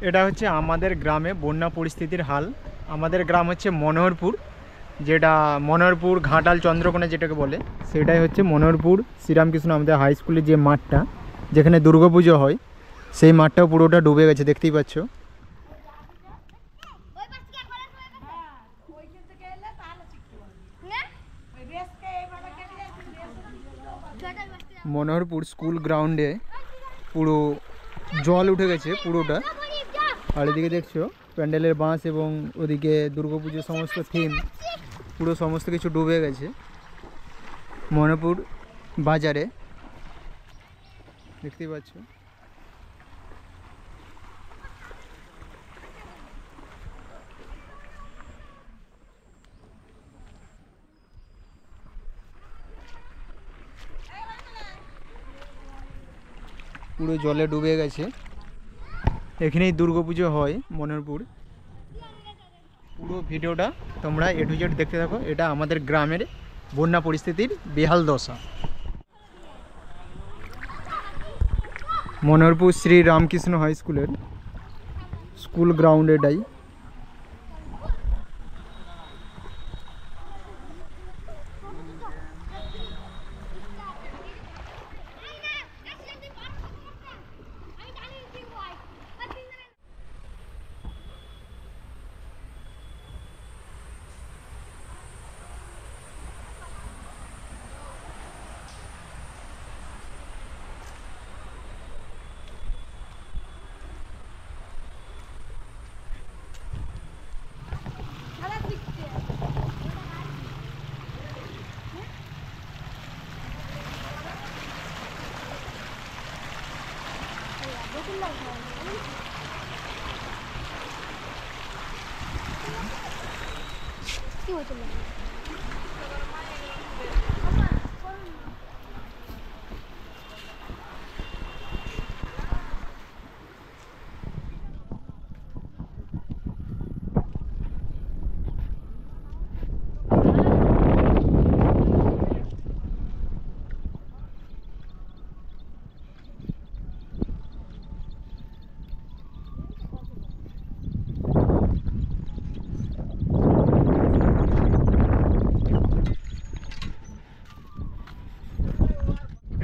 এটা হচ্ছে আমাদের গ্রামে বন্যা পরিস্থিতির হাল। আমাদের গ্রাম হচ্ছে মনোহরপুর, যেটা মনোহরপুর ঘাটাল চন্দ্রকোনা যেটাকে বলে, সেটাই হচ্ছে মনোহরপুর শ্রীরামকৃষ্ণ আমাদের হাই স্কুলের যে মাঠটা, যেখানে দুর্গাপুজো হয়, সেই মাঠটাও পুরোটা ডুবে গেছে, দেখতেই পাচ্ছ। মনোহরপুর স্কুল গ্রাউন্ডে পুরো জল উঠে গেছে পুরোটা। আর এদিকে দেখছো প্যান্ডেলের বাঁশ এবং ওদিকে দুর্গাপুজোর সমস্ত থিম পুরো সমস্ত কিছু ডুবে গেছে মনোহরপুর বাজারে, দেখতেই পাচ্ছ। পুরো জলে ডুবে গেছে। এখানেই দুর্গাপুজো হয় মনোহরপুর। পুরো ভিডিওটা তোমরা A to Z দেখতে থাকো। এটা আমাদের গ্রামের বন্যা পরিস্থিতির বেহাল দশা। মনোহরপুর শ্রী রামকৃষ্ণ হাই স্কুলের স্কুল গ্রাউন্ড এটাই। কি হয়েছিল?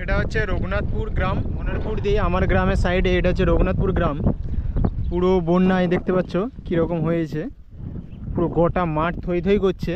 এটা হচ্ছে রঘুনাথপুর গ্রাম, মনোহরপুর দিয়ে আমার গ্রামের সাইডে। এটা হচ্ছে রঘুনাথপুর গ্রাম। পুরো বন্যায় দেখতে পাচ্ছ কীরকম হয়েছে, পুরো গোটা মাঠ থই থই করছে।